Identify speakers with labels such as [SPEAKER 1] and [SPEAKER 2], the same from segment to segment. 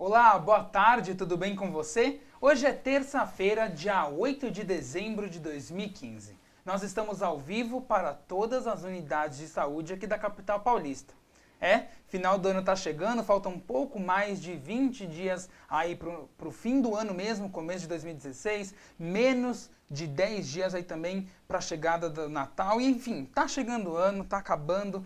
[SPEAKER 1] Olá, boa tarde, tudo bem com você? Hoje é terça-feira, dia 8 de dezembro de 2015. Nós estamos ao vivo para todas as unidades de saúde aqui da capital paulista. Final do ano está chegando, faltam um pouco mais de 20 dias aí para o fim do ano mesmo, começo de 2016, menos de 10 dias aí também para a chegada do Natal, e enfim, tá chegando o ano, tá acabando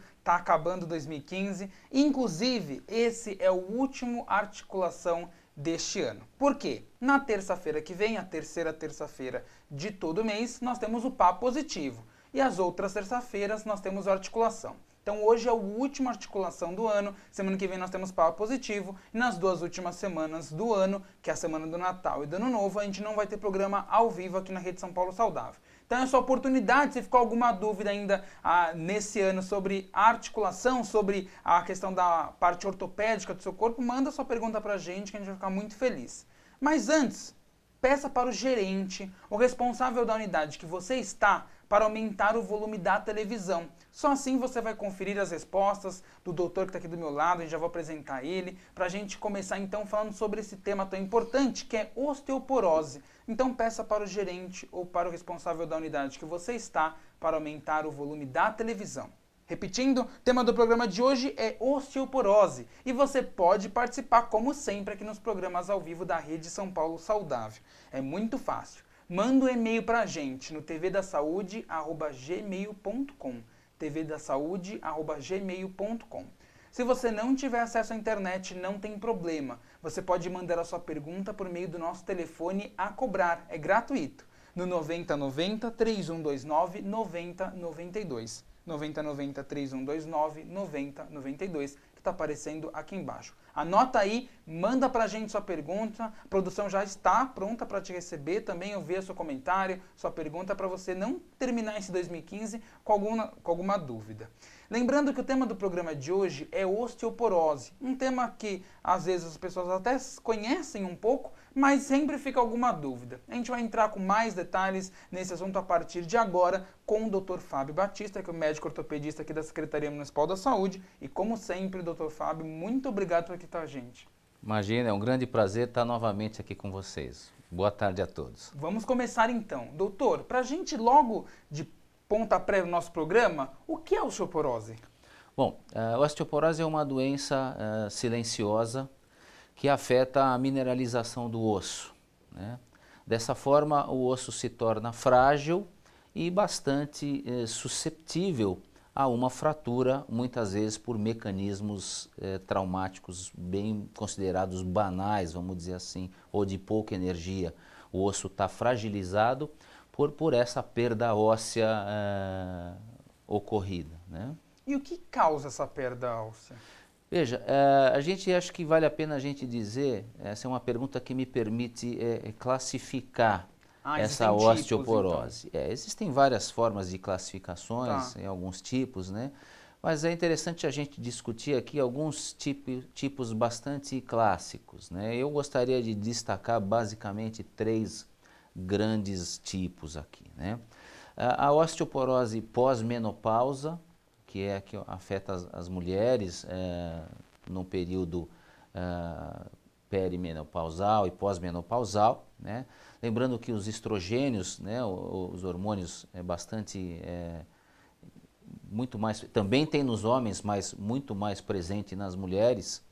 [SPEAKER 1] 2015, inclusive esse é o último articulação deste ano. Por quê? Na terça-feira que vem, a terceira terça-feira de todo mês, nós temos o Papo Positivo, e as outras terça-feiras nós temos a articulação. Então hoje é a última articulação do ano, semana que vem nós temos Papo Positivo, e nas duas últimas semanas do ano, que é a semana do Natal e do Ano Novo, a gente não vai ter programa ao vivo aqui na Rede São Paulo Saudável. Então é sua oportunidade, se ficou alguma dúvida ainda nesse ano sobre a articulação, sobre a questão da parte ortopédica do seu corpo, manda sua pergunta pra gente que a gente vai ficar muito feliz. Mas antes, peça para o gerente, o responsável da unidade que você está, para aumentar o volume da televisão. Só assim você vai conferir as respostas do doutor que está aqui do meu lado, e já vou apresentar ele, para a gente começar então falando sobre esse tema tão importante que é osteoporose. Então peça para o gerente ou para o responsável da unidade que você está para aumentar o volume da televisão. Repetindo, o tema do programa de hoje é osteoporose e você pode participar como sempre aqui nos programas ao vivo da Rede São Paulo Saudável. É muito fácil. Manda um e-mail para a gente no tvdasaude@gmail.com, tvdasaude@gmail.com. Se você não tiver acesso à internet, não tem problema. Você pode mandar a sua pergunta por meio do nosso telefone a cobrar, é gratuito, no 9090 3129 9092. 9090 3129 9092, que está aparecendo aqui embaixo. Anota aí, manda pra gente sua pergunta, a produção já está pronta para te receber, também eu ver seu comentário, sua pergunta, para você não terminar esse 2015 com alguma dúvida. Lembrando que o tema do programa de hoje é osteoporose, um tema que às vezes as pessoas até conhecem um pouco, mas sempre fica alguma dúvida. A gente vai entrar com mais detalhes nesse assunto a partir de agora com o Dr. Fábio Batista, que é o médico ortopedista aqui da Secretaria Municipal da Saúde. E como sempre, Dr. Fábio, muito obrigado por aqui estar com a gente.
[SPEAKER 2] Imagina, é um grande prazer estar novamente aqui com vocês. Boa tarde a todos.
[SPEAKER 1] Vamos começar então. Doutor, para a gente logo de pontapé no nosso programa, o que é osteoporose?
[SPEAKER 2] Bom, a osteoporose é uma doença silenciosa que afeta a mineralização do osso, né? Dessa forma, o osso se torna frágil e bastante susceptível a uma fratura, muitas vezes por mecanismos traumáticos bem considerados banais, vamos dizer assim, ou de pouca energia. O osso está fragilizado por essa perda óssea ocorrida, né?
[SPEAKER 1] E o que causa essa perda óssea?
[SPEAKER 2] Veja, a gente acha que vale a pena a gente dizer, essa é uma pergunta que me permite classificar essa osteoporose.
[SPEAKER 1] Então.
[SPEAKER 2] Existem várias formas de classificações, alguns tipos, né? Mas é interessante a gente discutir aqui alguns tipos bastante clássicos, né? Eu gostaria de destacar basicamente três grandes tipos aqui, né? A osteoporose pós-menopausa, que é a que afeta as mulheres no período perimenopausal e pós-menopausal, né? Lembrando que os estrogênios, né, os hormônios muito mais, também tem nos homens, mas muito mais presente nas mulheres,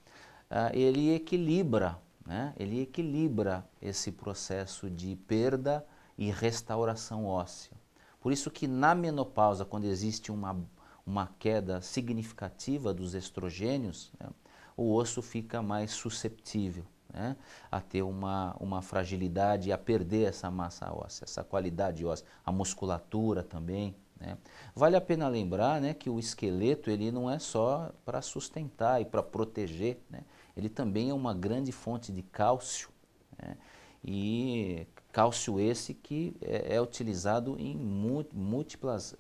[SPEAKER 2] ele equilibra, né? Ele equilibra esse processo de perda e restauração óssea. Por isso que na menopausa, quando existe uma queda significativa dos estrogênios, né, o osso fica mais susceptível, né, a ter uma fragilidade, a perder essa massa óssea, essa qualidade óssea, a musculatura também, né. Vale a pena lembrar, né, que o esqueleto ele não é só para sustentar e para proteger, né, ele também é uma grande fonte de cálcio, né, e cálcio esse que é utilizado em múltiplas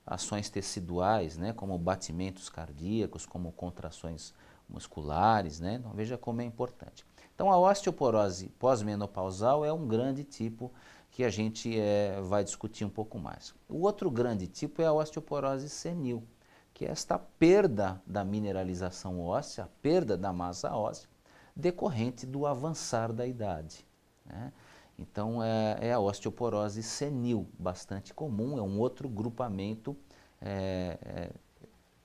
[SPEAKER 2] ações teciduais, né, como batimentos cardíacos, como contrações musculares, né? Então veja como é importante. Então a osteoporose pós-menopausal é um grande tipo que a gente vai discutir um pouco mais. O outro grande tipo é a osteoporose senil, que é esta perda da mineralização óssea, a perda da massa óssea, decorrente do avançar da idade, né? Então é a osteoporose senil, bastante comum, é um outro grupamento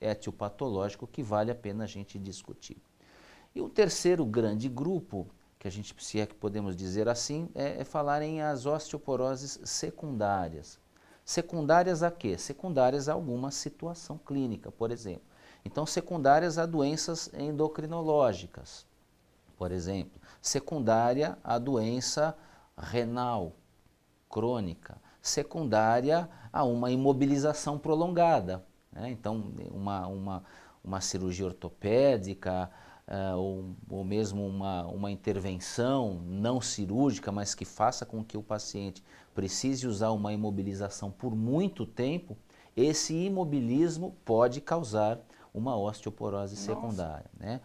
[SPEAKER 2] etiopatológico que vale a pena a gente discutir. E o terceiro grande grupo, que a gente, se é que podemos dizer assim, é falar em as osteoporoses secundárias. Secundárias a quê? Secundárias a alguma situação clínica, por exemplo. Então, secundárias a doenças endocrinológicas, por exemplo. Secundária a doença renal crônica. Secundária a uma imobilização prolongada, né? Então, uma cirurgia ortopédica, ou mesmo uma intervenção não cirúrgica, mas que faça com que o paciente precise usar uma imobilização por muito tempo, esse imobilismo pode causar uma osteoporose secundária, né?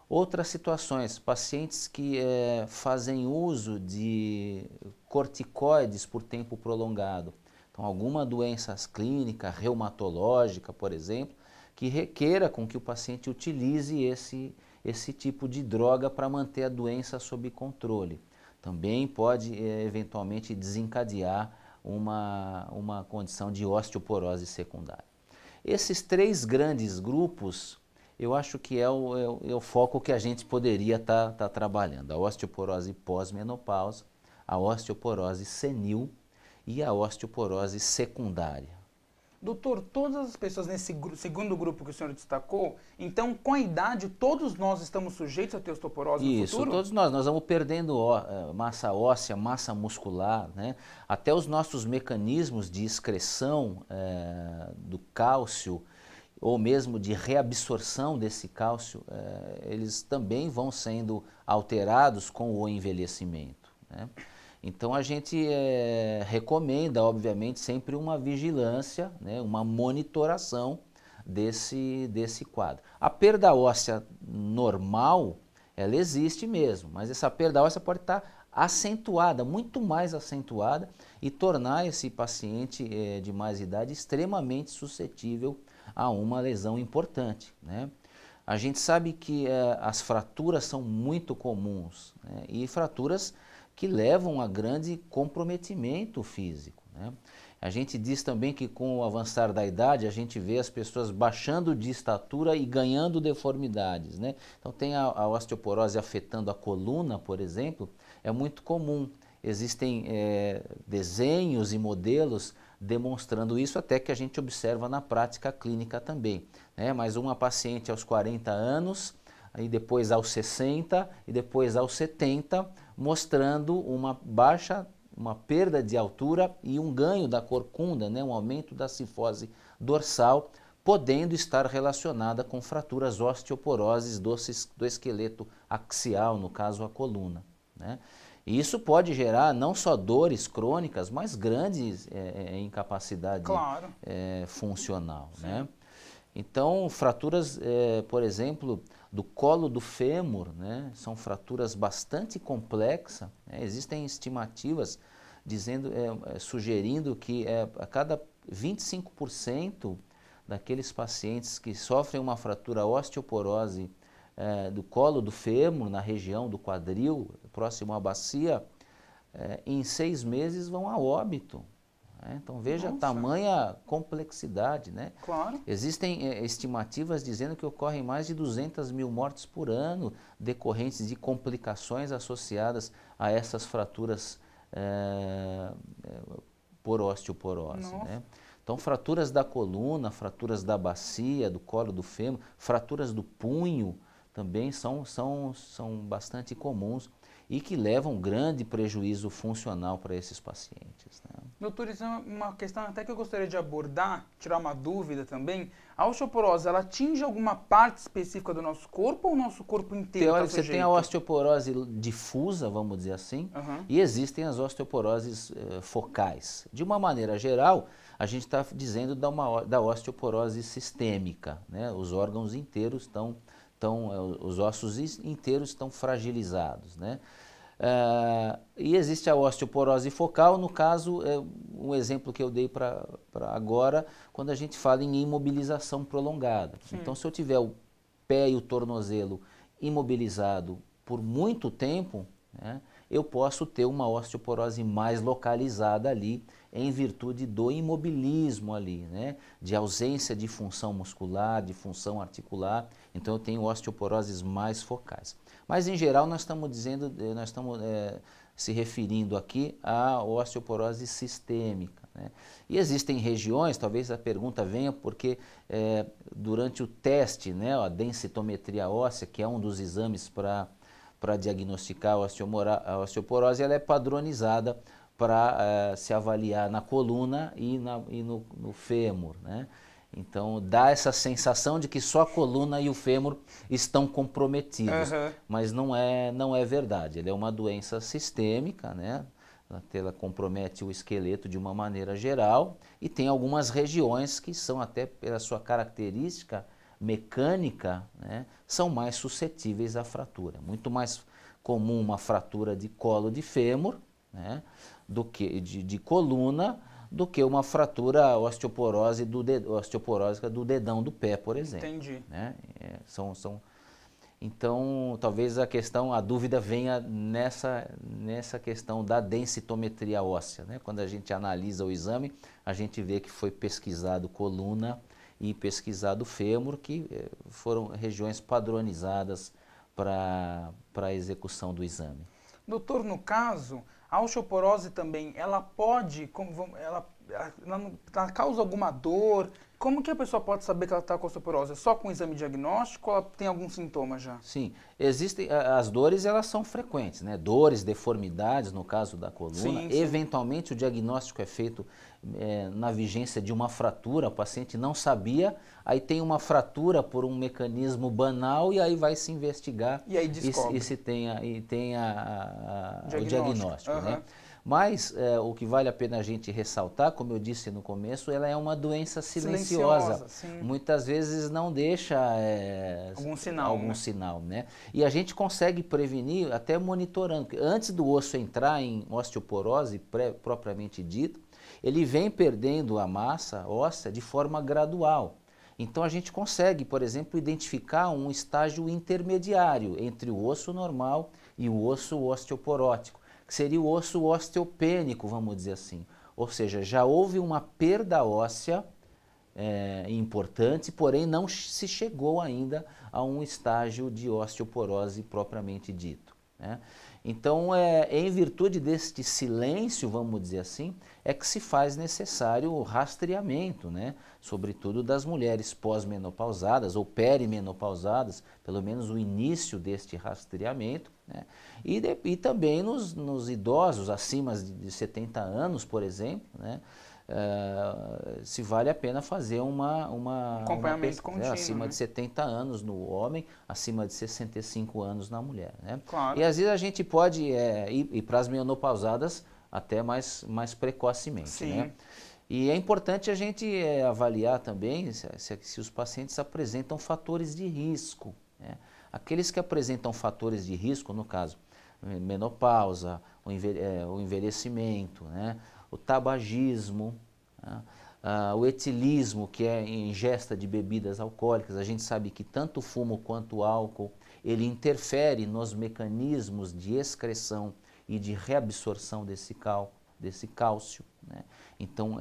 [SPEAKER 2] Outras situações, pacientes que fazem uso de corticoides por tempo prolongado. Então, alguma doença clínica, reumatológica, por exemplo, que requeira com que o paciente utilize esse tipo de droga para manter a doença sob controle. Também pode, eventualmente, desencadear uma condição de osteoporose secundária. Esses três grandes grupos, eu acho que é o foco que a gente poderia estar trabalhando. A osteoporose pós-menopausa, a osteoporose senil e a osteoporose secundária.
[SPEAKER 1] Doutor, todas as pessoas nesse segundo grupo que o senhor destacou, então com a idade todos nós estamos sujeitos a ter osteoporose no
[SPEAKER 2] Isso,
[SPEAKER 1] futuro?
[SPEAKER 2] todos nós vamos perdendo massa óssea, massa muscular, né? Até os nossos mecanismos de excreção do cálcio, ou mesmo de reabsorção desse cálcio, eles também vão sendo alterados com o envelhecimento, né? Então a gente recomenda, obviamente, sempre uma vigilância, né, uma monitoração desse quadro. A perda óssea normal, ela existe mesmo, mas essa perda óssea pode estar acentuada, muito mais acentuada, e tornar esse paciente de mais idade extremamente suscetível a uma lesão importante, né? A gente sabe que as fraturas são muito comuns, né, e fraturas que levam a grande comprometimento físico, né? A gente diz também que com o avançar da idade a gente vê as pessoas baixando de estatura e ganhando deformidades, né? Então tem a osteoporose afetando a coluna, por exemplo, é muito comum. Existem desenhos e modelos demonstrando isso, até que a gente observa na prática clínica também, né? Mas uma paciente aos 40 anos, aí depois aos 60 e depois aos 70, mostrando uma perda de altura e um ganho da corcunda, né? Um aumento da cifose dorsal, podendo estar relacionada com fraturas osteoporoses do esqueleto axial, no caso a coluna, né? E isso pode gerar não só dores crônicas, mas grandes incapacidade
[SPEAKER 1] Claro.
[SPEAKER 2] funcional, né? Então, fraturas, por exemplo, do colo do fêmur, né, são fraturas bastante complexas, né? Existem estimativas sugerindo que a cada 25% daqueles pacientes que sofrem uma fratura osteoporose do colo do fêmur, na região do quadril, próximo à bacia, em 6 meses vão a óbito. Então veja a tamanha complexidade, né?
[SPEAKER 1] Claro.
[SPEAKER 2] Existem estimativas dizendo que ocorrem mais de 200 mil mortes por ano decorrentes de complicações associadas a essas fraturas por osteoporose, né? Então fraturas da coluna, fraturas da bacia, do colo do fêmur, fraturas do punho também são bastante comuns e que levam grande prejuízo funcional para esses pacientes, né?
[SPEAKER 1] Doutor, isso é uma questão até que eu gostaria de abordar, tirar uma dúvida também. A osteoporose, ela atinge alguma parte específica do nosso corpo ou o nosso corpo inteiro está sujeito?
[SPEAKER 2] Você tem a osteoporose difusa, vamos dizer assim, e existem as osteoporoses focais. De uma maneira geral, a gente está dizendo da osteoporose sistêmica, né? Os órgãos inteiros os ossos inteiros estão fragilizados, né? E existe a osteoporose focal, no caso, um exemplo que eu dei para agora, quando a gente fala em imobilização prolongada. Sim. Então, se eu tiver o pé e o tornozelo imobilizado por muito tempo, né, eu posso ter uma osteoporose mais localizada ali, em virtude do imobilismo ali, né, de ausência de função muscular, de função articular. Então eu tenho osteoporoses mais focais. Mas em geral nós estamos dizendo, nós estamos se referindo aqui à osteoporose sistêmica, né? E existem regiões, talvez a pergunta venha porque durante o teste, né, a densitometria óssea, que é um dos exames para diagnosticar a osteoporose, ela é padronizada para se avaliar na coluna e no fêmur, né? Então dá essa sensação de que só a coluna e o fêmur estão comprometidos, mas não é verdade. Ele é uma doença sistêmica, né? Ela compromete o esqueleto de uma maneira geral e tem algumas regiões que são, até pela sua característica mecânica, né, são mais suscetíveis à fratura. Muito mais comum uma fratura de colo de fêmur, né, de coluna, do que uma fratura osteoporósica do dedão do pé, por exemplo.
[SPEAKER 1] Entendi.
[SPEAKER 2] Né? Então, talvez a dúvida venha nessa questão da densitometria óssea, né? Quando a gente analisa o exame, a gente vê que foi pesquisado coluna e pesquisado fêmur, que foram regiões padronizadas para a execução do exame.
[SPEAKER 1] Doutor, no caso, a osteoporose também, ela pode, ela causa alguma dor? Como que a pessoa pode saber que ela está com osteoporose? É só com o exame diagnóstico ou ela tem algum sintoma já?
[SPEAKER 2] Sim, existem as dores, elas são frequentes, né? Dores, deformidades no caso da coluna.
[SPEAKER 1] Sim, sim.
[SPEAKER 2] Eventualmente o diagnóstico é feito na vigência de uma fratura, o paciente não sabia, aí tem uma fratura por um mecanismo banal e aí vai se investigar
[SPEAKER 1] e aí descobre.
[SPEAKER 2] E se tem o diagnóstico, né? Mas o que vale a pena a gente ressaltar, como eu disse no começo, ela é uma doença silenciosa. Muitas vezes não deixa algum sinal, né? E a gente consegue prevenir até monitorando. Antes do osso entrar em osteoporose propriamente dita, ele vem perdendo a massa óssea de forma gradual. Então a gente consegue, por exemplo, identificar um estágio intermediário entre o osso normal e o osso osteoporótico, que seria o osso osteopênico, vamos dizer assim. Ou seja, já houve uma perda óssea importante, porém não se chegou ainda a um estágio de osteoporose propriamente dito, né? Então, em virtude deste silêncio, vamos dizer assim, é que se faz necessário o rastreamento, né? Sobretudo das mulheres pós-menopausadas ou perimenopausadas, pelo menos o início deste rastreamento, né? E também nos idosos acima de 70 anos, por exemplo, né? Se vale a pena fazer
[SPEAKER 1] acompanhamento contínuo,
[SPEAKER 2] acima
[SPEAKER 1] né?
[SPEAKER 2] de 70 anos no homem, acima de 65 anos na mulher, né?
[SPEAKER 1] Claro.
[SPEAKER 2] E às vezes a gente pode ir para as menopausadas até mais precocemente,
[SPEAKER 1] Sim.
[SPEAKER 2] né? E é importante a gente avaliar também se os pacientes apresentam fatores de risco, né? Aqueles que apresentam fatores de risco, no caso, menopausa, o envelhecimento, né? O tabagismo, né? O etilismo, que é a ingesta de bebidas alcoólicas. A gente sabe que tanto o fumo quanto o álcool, ele interfere nos mecanismos de excreção e de reabsorção desse cálcio, né? Então,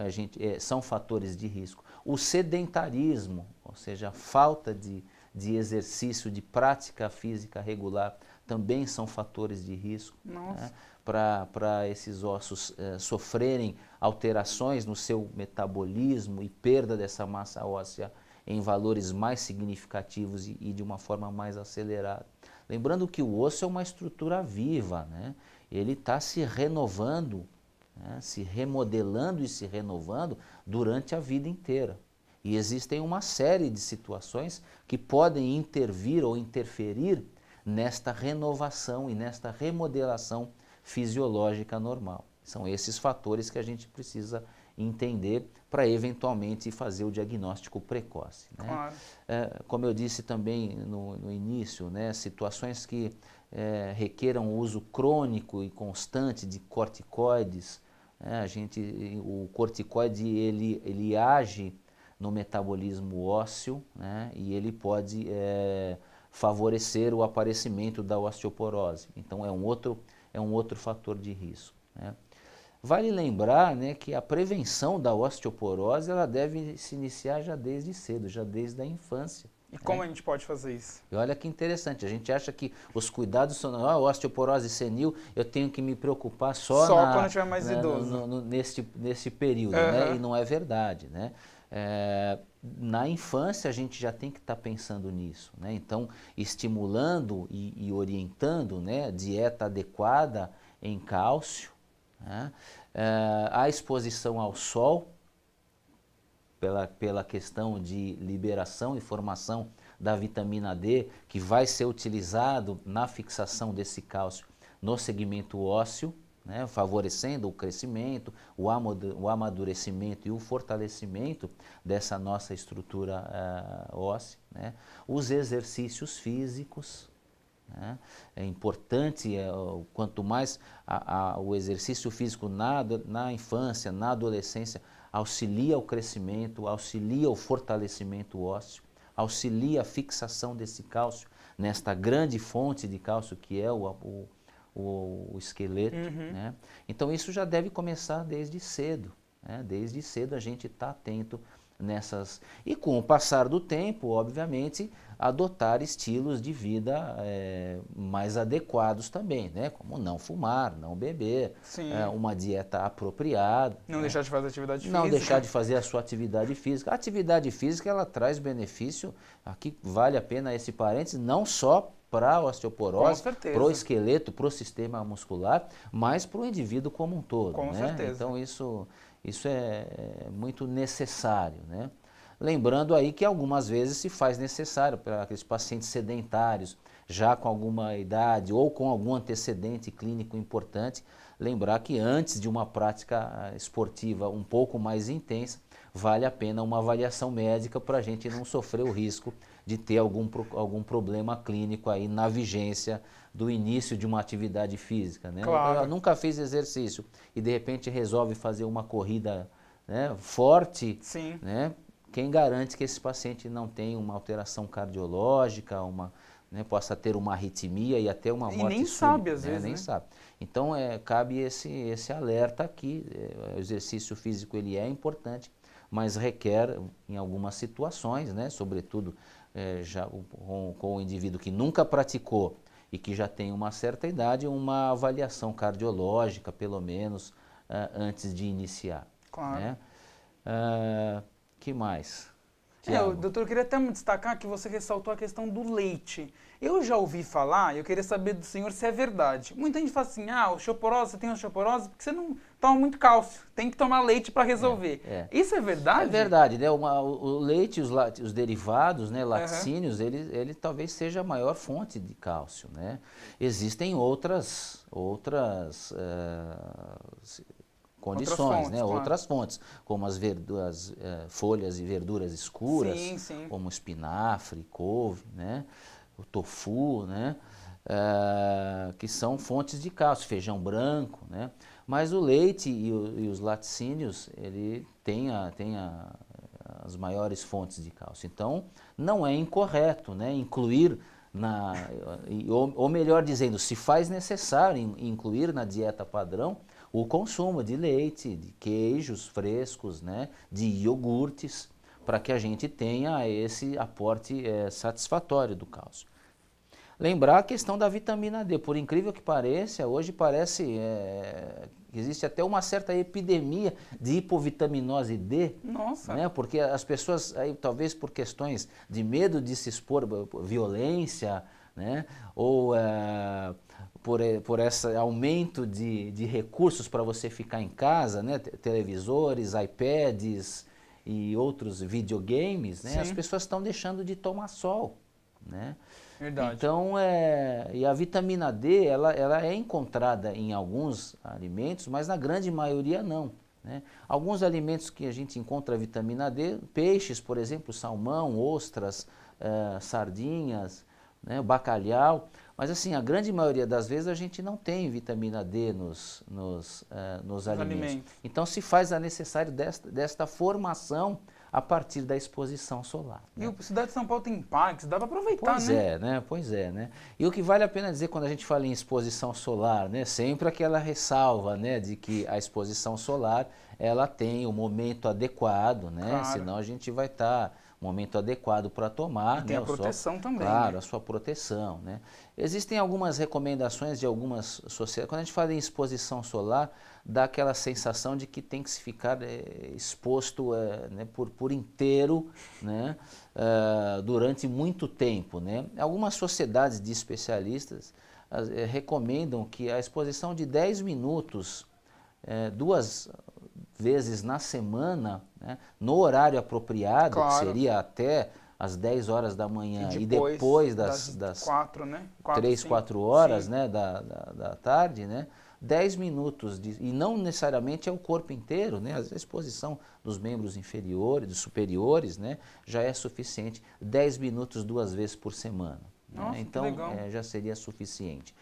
[SPEAKER 2] são fatores de risco. O sedentarismo, ou seja, a falta de exercício, de prática física regular, também são fatores de risco, né, para esses ossos sofrerem alterações no seu metabolismo e perda dessa massa óssea em valores mais significativos e de uma forma mais acelerada. Lembrando que o osso é uma estrutura viva, né? Ele está se renovando, né, se remodelando e se renovando durante a vida inteira. E existem uma série de situações que podem intervir ou interferir nesta renovação e nesta remodelação fisiológica normal. São esses fatores que a gente precisa entender para eventualmente fazer o diagnóstico precoce, né?
[SPEAKER 1] Claro.
[SPEAKER 2] Como eu disse também no início, né, situações que requeram o uso crônico e constante de corticoides, né, o corticoide ele age no metabolismo ósseo, né, e ele pode favorecer o aparecimento da osteoporose. Então é um outro fator de risco, né? Vale lembrar, né, que a prevenção da osteoporose ela deve se iniciar já desde cedo, já desde a infância.
[SPEAKER 1] E como a gente pode fazer isso?
[SPEAKER 2] E olha que interessante, a gente acha que os cuidados são, osteoporose senil, eu tenho que me preocupar só
[SPEAKER 1] quando eu tiver mais idoso.
[SPEAKER 2] nesse período, né? E não é verdade, né? Na infância a gente já tem que estar pensando nisso, né? Então, estimulando e orientando, né, dieta adequada em cálcio, né? A exposição ao sol, pela questão de liberação e formação da vitamina D, que vai ser utilizado na fixação desse cálcio no segmento ósseo, né, favorecendo o crescimento, o amadurecimento e o fortalecimento dessa nossa estrutura óssea, né. Os exercícios físicos, né. É importante, quanto mais o exercício físico na infância, na adolescência, auxilia o crescimento, auxilia o fortalecimento ósseo, auxilia a fixação desse cálcio nesta grande fonte de cálcio que é o esqueleto, né? Então isso já deve começar desde cedo, né? Desde cedo a gente está atento nessas... E com o passar do tempo, obviamente, adotar estilos de vida mais adequados também, né? Como não fumar, não beber, uma dieta apropriada.
[SPEAKER 1] Não deixar de fazer atividade física.
[SPEAKER 2] Não deixar de fazer a sua atividade física. A atividade física, ela traz benefício, aqui vale a pena esse parênteses, não só para a osteoporose, para o esqueleto, para o sistema muscular, mas para o indivíduo como um todo.
[SPEAKER 1] Com certeza.
[SPEAKER 2] Então isso é muito necessário, né? Lembrando aí que algumas vezes se faz necessário para aqueles pacientes sedentários, já com alguma idade ou com algum antecedente clínico importante, lembrar que antes de uma prática esportiva um pouco mais intensa, vale a pena uma avaliação médica para a gente não sofrer o risco de ter algum problema clínico aí na vigência do início de uma atividade física, né?
[SPEAKER 1] Claro.
[SPEAKER 2] Eu nunca fiz exercício e de repente resolve fazer uma corrida, né, forte, né? Quem garante que esse paciente não tem uma alteração cardiológica, né, possa ter uma arritmia e até uma morte súbita?
[SPEAKER 1] E nem sabe às vezes,
[SPEAKER 2] nem
[SPEAKER 1] né?
[SPEAKER 2] sabe. Então cabe esse alerta aqui, o exercício físico ele é importante, mas requer em algumas situações, né, sobretudo já com o indivíduo que nunca praticou e que já tem uma certa idade, uma avaliação cardiológica, pelo menos, antes de iniciar.
[SPEAKER 1] Claro.
[SPEAKER 2] Né? Que mais?
[SPEAKER 1] Doutor, eu queria até destacar que você ressaltou a questão do leite. Eu já ouvi falar, e eu queria saber do senhor se é verdade. Muita gente fala assim, osteoporose, você tem osteoporose porque você não toma muito cálcio, tem que tomar leite para resolver. Isso é verdade?
[SPEAKER 2] É verdade, né? O leite e os derivados, né, laticínios, ele talvez seja a maior fonte de cálcio, né? Existem outras condições, né? Outras fontes, como as folhas e verduras escuras, como espinafre, couve, né? O tofu, né? Que são fontes de cálcio, feijão branco, né? Mas o leite e os laticínios, ele tem as maiores fontes de cálcio. Então, não é incorreto, né, incluir ou melhor dizendo, se faz necessário incluir na dieta padrão o consumo de leite, de queijos frescos, né, de iogurtes, para que a gente tenha esse aporte satisfatório do cálcio. Lembrar a questão da vitamina D, por incrível que pareça, hoje parece que existe até uma certa epidemia de hipovitaminose D.
[SPEAKER 1] Nossa!
[SPEAKER 2] Né? Porque as pessoas, aí, talvez por questões de medo de se expor à violência, né? Ou por esse aumento de recursos para você ficar em casa, né? Televisores, iPads e outros videogames, né? As pessoas estão deixando de tomar sol, né?
[SPEAKER 1] Verdade.
[SPEAKER 2] Então, e a vitamina D, ela é encontrada em alguns alimentos, mas na grande maioria não, né? Alguns alimentos que a gente encontra vitamina D, peixes, por exemplo, salmão, ostras, sardinhas, né, bacalhau, mas assim, a grande maioria das vezes a gente não tem vitamina D nos alimentos. Então se faz a necessário desta formação a partir da exposição solar.
[SPEAKER 1] E a cidade de São Paulo tem parques, dá para aproveitar,
[SPEAKER 2] Pois é, né? Pois é, né? E o que vale a pena dizer quando a gente fala em exposição solar, né? Sempre aquela ressalva, né? De que a exposição solar, ela tem o momento adequado, né?
[SPEAKER 1] Claro.
[SPEAKER 2] Senão a gente vai estar momento adequado para tomar,
[SPEAKER 1] E tem
[SPEAKER 2] né?
[SPEAKER 1] a proteção também.
[SPEAKER 2] Claro,
[SPEAKER 1] né?
[SPEAKER 2] a sua proteção, né? Existem algumas recomendações de algumas sociedades. Quando a gente fala em exposição solar, dá aquela sensação de que tem que se ficar exposto né, por inteiro, né, durante muito tempo, né? Algumas sociedades de especialistas recomendam que a exposição de 10 minutos, 2 vezes na semana, né, no horário apropriado,
[SPEAKER 1] Claro.
[SPEAKER 2] que seria até às 10 horas da manhã
[SPEAKER 1] E
[SPEAKER 2] e depois
[SPEAKER 1] das 4, né?
[SPEAKER 2] 3, 4 horas, né, da tarde, né? 10 minutos, e não necessariamente é o corpo inteiro, né? A exposição dos membros inferiores, dos superiores, né, já é suficiente. 10 minutos 2 vezes por semana.
[SPEAKER 1] Nossa,
[SPEAKER 2] né? Então,
[SPEAKER 1] que legal.
[SPEAKER 2] Já seria suficiente.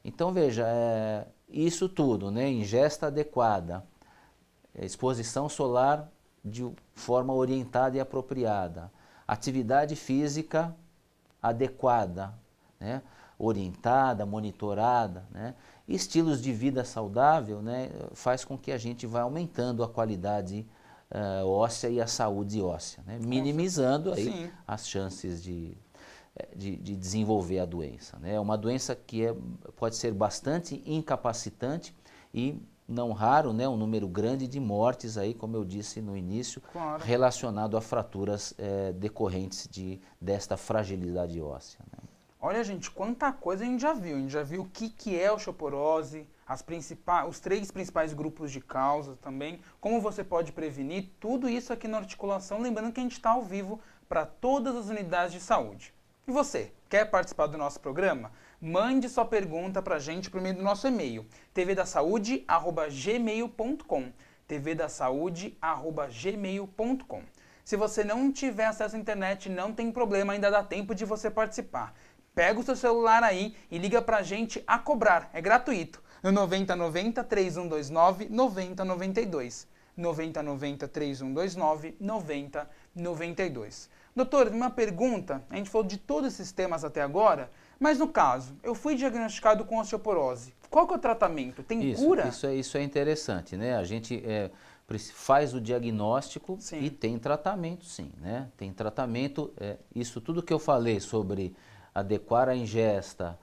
[SPEAKER 2] Então, veja, isso tudo, né? Ingesta adequada, exposição solar de forma orientada e apropriada, atividade física adequada, né? Orientada, monitorada, né? Estilos de vida saudável, né? Faz com que a gente vá aumentando a qualidade óssea e a saúde óssea, né? Minimizando aí
[SPEAKER 1] Sim.
[SPEAKER 2] as chances de desenvolver a doença, né? É uma doença que pode ser bastante incapacitante e não raro, né, um número grande de mortes aí, como eu disse no início,
[SPEAKER 1] Claro.
[SPEAKER 2] relacionado a fraturas decorrentes desta fragilidade óssea. Né?
[SPEAKER 1] Olha, gente, quanta coisa a gente já viu. A gente já viu o que é osteoporose, os 3 principais grupos de causa também, como você pode prevenir, tudo isso aqui na Articulação, lembrando que a gente está ao vivo para todas as unidades de saúde. E você, quer participar do nosso programa? Mande sua pergunta para a gente por meio do nosso e-mail, tvdasaude@gmail.com, tvdasaude@gmail.com. Se você não tiver acesso à internet, não tem problema, ainda dá tempo de você participar. Pega o seu celular aí e liga pra gente a cobrar, é gratuito, no 9090 3129 9092. 9090 3129 9092. Doutor, uma pergunta, a gente falou de todos esses temas até agora, mas no caso, eu fui diagnosticado com osteoporose, qual que é o tratamento? Tem cura?
[SPEAKER 2] Isso é interessante, né? A gente faz o diagnóstico
[SPEAKER 1] Sim.
[SPEAKER 2] e tem tratamento, sim, né? Tem tratamento, isso tudo que eu falei sobre adequar a ingesta,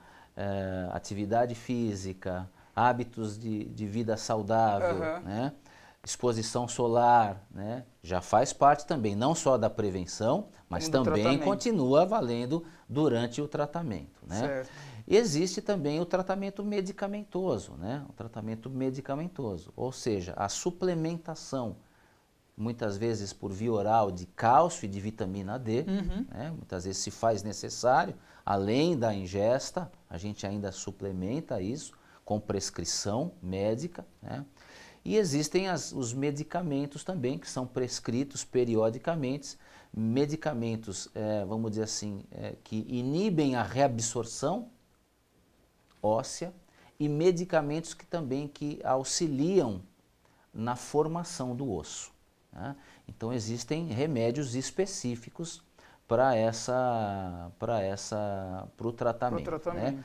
[SPEAKER 2] atividade física, hábitos de vida saudável, né? Exposição solar, né? Já faz parte também, não só da prevenção, mas também continua valendo durante o tratamento, né?
[SPEAKER 1] Certo.
[SPEAKER 2] Existe também o tratamento medicamentoso, né? O tratamento medicamentoso, ou seja, a suplementação, muitas vezes por via oral, de cálcio e de vitamina D, né? Muitas vezes se faz necessário, além da ingesta, a gente ainda suplementa isso com prescrição médica, né? E existem os medicamentos também, que são prescritos periodicamente, medicamentos, vamos dizer assim, que inibem a reabsorção óssea e medicamentos que também auxiliam na formação do osso. Né? Então existem remédios específicos para o tratamento. Né?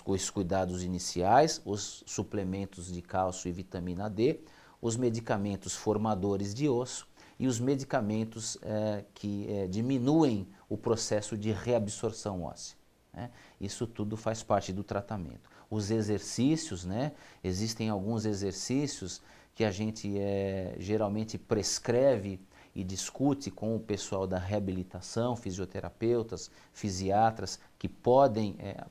[SPEAKER 2] Os cuidados iniciais, os suplementos de cálcio e vitamina D, os medicamentos formadores de osso e os medicamentos que diminuem o processo de reabsorção óssea. Né? Isso tudo faz parte do tratamento. Os exercícios, né? Existem alguns exercícios que a gente geralmente prescreve e discute com o pessoal da reabilitação, fisioterapeutas, fisiatras, que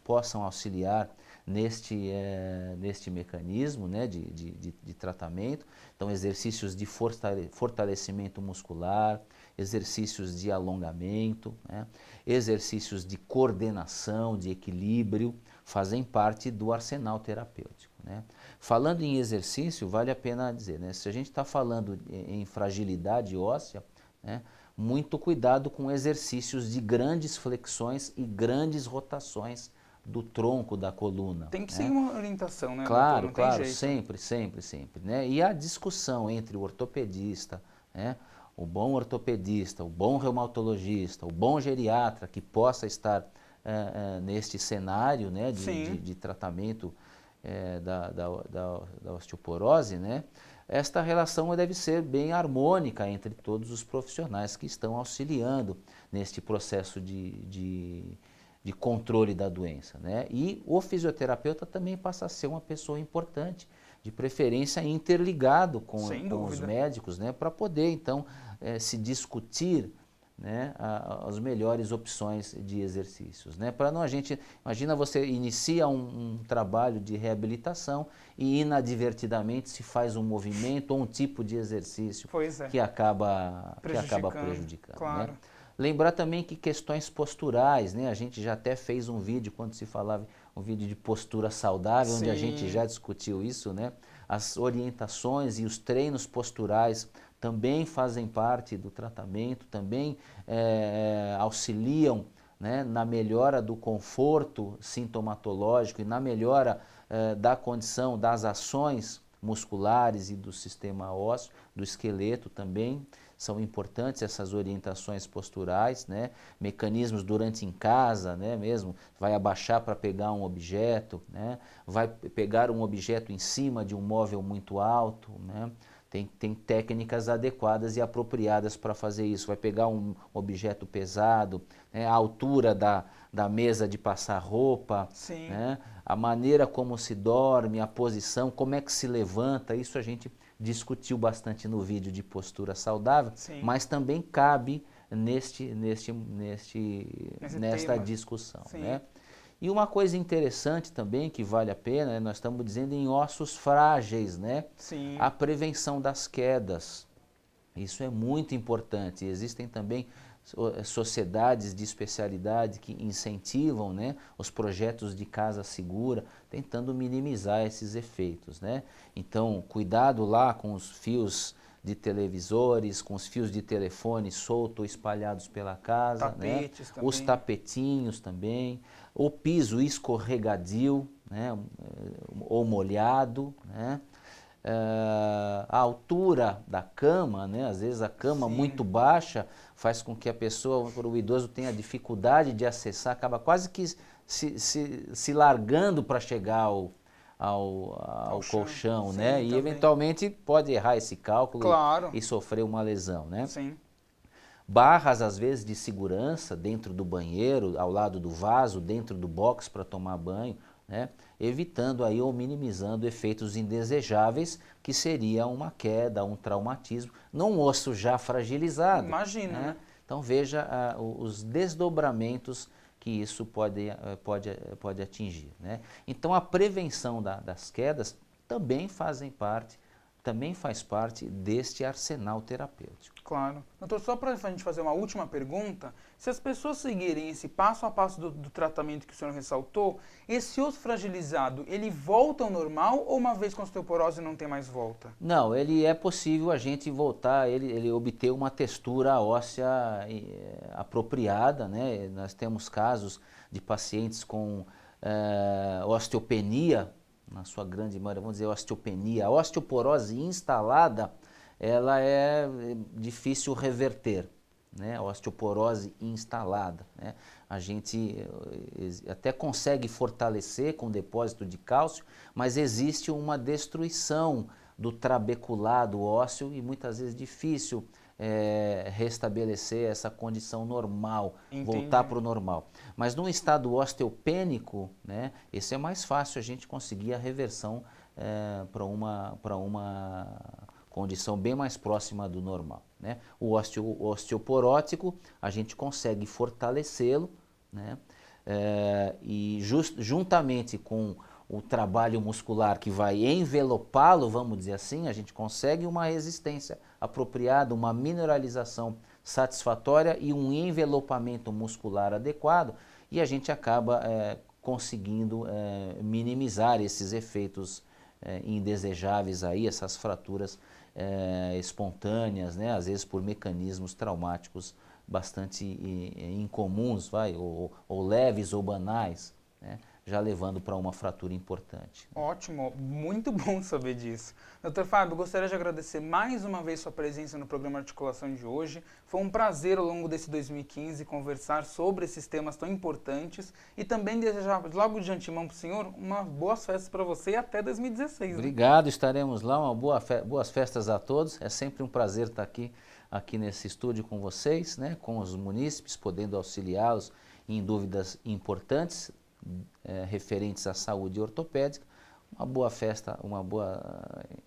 [SPEAKER 2] possam auxiliar neste mecanismo, né, de tratamento. Então, exercícios de fortalecimento muscular, exercícios de alongamento, né, exercícios de coordenação, de equilíbrio, fazem parte do arsenal terapêutico. Né? Falando em exercício, vale a pena dizer, né, se a gente está falando em fragilidade óssea, né, muito cuidado com exercícios de grandes flexões e grandes rotações do tronco da coluna.
[SPEAKER 1] Tem que seguir uma orientação, né?
[SPEAKER 2] Claro,
[SPEAKER 1] doutor? Não tem jeito.
[SPEAKER 2] sempre, né? E a discussão entre o ortopedista, né, o bom ortopedista, o bom reumatologista, o bom geriatra que possa estar neste cenário, né, de tratamento da osteoporose, né, esta relação deve ser bem harmônica entre todos os profissionais que estão auxiliando neste processo de controle da doença, né? E o fisioterapeuta também passa a ser uma pessoa importante, de preferência interligado com os médicos, né, para poder então se discutir, né, as melhores opções de exercícios, né? Para não imagina você inicia um trabalho de reabilitação e inadvertidamente se faz um movimento ou um tipo de exercício que acaba prejudicando,
[SPEAKER 1] claro.
[SPEAKER 2] né? Lembrar também que questões posturais, né? A gente já até fez um vídeo quando se falava, um vídeo de postura saudável, onde a gente já discutiu isso, né? As orientações e os treinos posturais também fazem parte do tratamento, também auxiliam, né, na melhora do conforto sintomatológico e na melhora da condição das ações musculares e do sistema ósseo, do esqueleto também. São importantes essas orientações posturais, né? Mecanismos durante em casa, né? Mesmo vai abaixar para pegar um objeto, né? Vai pegar um objeto em cima de um móvel muito alto, né? Tem técnicas adequadas e apropriadas para fazer isso. Vai pegar um objeto pesado, né? A altura da mesa de passar roupa, né? A maneira como se dorme, a posição, como é que se levanta, isso a gente discutiu bastante no vídeo de postura saudável, mas também cabe nesta discussão, né? E uma coisa interessante também que vale a pena, né, nós estamos dizendo em ossos frágeis, né? A prevenção das quedas. Isso é muito importante. Existem também sociedades de especialidade que incentivam, né, os projetos de casa segura, tentando minimizar esses efeitos, né? Então, cuidado lá com os fios de televisores, com os fios de telefone soltos ou espalhados pela casa,
[SPEAKER 1] tapetes,
[SPEAKER 2] né?
[SPEAKER 1] Também.
[SPEAKER 2] Os tapetinhos também, o piso escorregadio, né, ou molhado, né? A altura da cama, né? Às vezes a cama muito baixa faz com que a pessoa, o idoso, tenha dificuldade de acessar, acaba quase que se largando para chegar ao colchão, né? E eventualmente pode errar esse cálculo e sofrer uma lesão, né? Barras, às vezes, de segurança dentro do banheiro, ao lado do vaso, dentro do box para tomar banho, né? Evitando aí ou minimizando efeitos indesejáveis, que seria uma queda, um traumatismo, num osso já fragilizado.
[SPEAKER 1] Imagina, né?
[SPEAKER 2] Então veja os desdobramentos que isso pode atingir, né? Então a prevenção das quedas também faz parte deste arsenal terapêutico.
[SPEAKER 1] Claro. Doutor, só para a gente fazer uma última pergunta, se as pessoas seguirem esse passo a passo do tratamento que o senhor ressaltou, esse osso fragilizado, ele volta ao normal ou uma vez com osteoporose não tem mais volta?
[SPEAKER 2] Não, ele é possível a gente voltar, ele obter uma textura óssea apropriada, né? Nós temos casos de pacientes com osteopenia, na sua grande maioria, vamos dizer osteopenia. A osteoporose instalada, ela é difícil reverter, né? A osteoporose instalada, né? A gente até consegue fortalecer com depósito de cálcio, mas existe uma destruição do trabeculado ósseo e muitas vezes difícil restabelecer essa condição normal, voltar para o normal. Mas num estado osteopênico, né, esse é mais fácil a gente conseguir a reversão para uma condição bem mais próxima do normal, né? O osteoporótico, a gente consegue fortalecê-lo, né? E juntamente com o trabalho muscular que vai envelopá-lo, vamos dizer assim, a gente consegue uma resistência apropriada, uma mineralização satisfatória e um envelopamento muscular adequado, e a gente acaba conseguindo minimizar esses efeitos indesejáveis aí, essas fraturas espontâneas, né, às vezes por mecanismos traumáticos bastante incomuns, ou leves ou banais, né? já levando para uma fratura importante.
[SPEAKER 1] Ótimo, muito bom saber disso. Dr. Fábio, gostaria de agradecer mais uma vez sua presença no programa Articulação de hoje. Foi um prazer ao longo desse 2015 conversar sobre esses temas tão importantes e também desejar logo de antemão para o senhor uma boas festas para você e até 2016.
[SPEAKER 2] Obrigado, estaremos lá, boas festas a todos. É sempre um prazer estar aqui nesse estúdio com vocês, né, com os munícipes, podendo auxiliá-los em dúvidas importantes referentes à saúde ortopédica. Uma boa festa, uma boa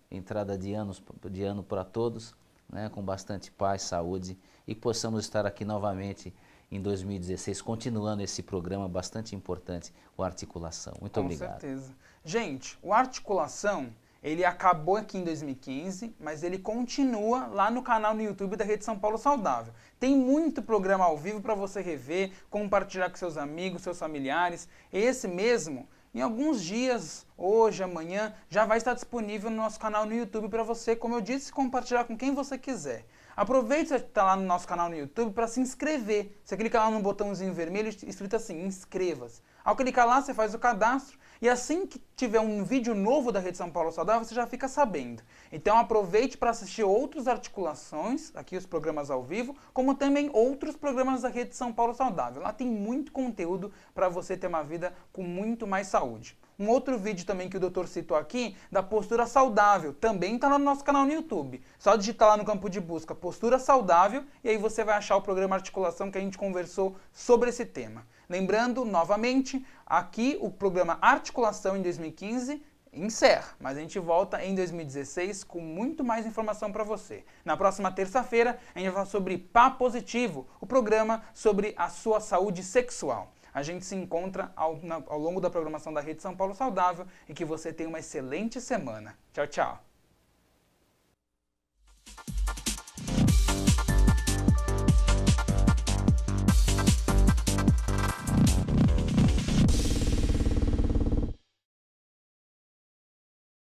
[SPEAKER 2] entrada de ano para todos, né, com bastante paz, saúde, e que possamos estar aqui novamente em 2016, continuando esse programa bastante importante, o Articulação. Muito obrigado.
[SPEAKER 1] Com certeza. Gente, o Articulação, ele acabou aqui em 2015, mas ele continua lá no canal no YouTube da Rede São Paulo Saudável. Tem muito programa ao vivo para você rever, compartilhar com seus amigos, seus familiares. Esse mesmo, em alguns dias, hoje, amanhã, já vai estar disponível no nosso canal no YouTube para você, como eu disse, compartilhar com quem você quiser. Aproveite que está lá no nosso canal no YouTube para se inscrever. Você clica lá no botãozinho vermelho escrito assim, inscreva-se. Ao clicar lá, você faz o cadastro e assim que tiver um vídeo novo da Rede São Paulo Saudável, você já fica sabendo. Então aproveite para assistir outras articulações, aqui os programas ao vivo, como também outros programas da Rede São Paulo Saudável. Lá tem muito conteúdo para você ter uma vida com muito mais saúde. Um outro vídeo também que o doutor citou aqui, da postura saudável, também está no nosso canal no YouTube. Só digitar lá no campo de busca postura saudável e aí você vai achar o programa Articulação que a gente conversou sobre esse tema. Lembrando, novamente, aqui o programa Articulação em 2015 encerra, mas a gente volta em 2016 com muito mais informação para você. Na próxima terça-feira, a gente vai falar sobre Pá Positivo, o programa sobre a sua saúde sexual. A gente se encontra ao longo da programação da Rede São Paulo Saudável e que você tenha uma excelente semana. Tchau, tchau!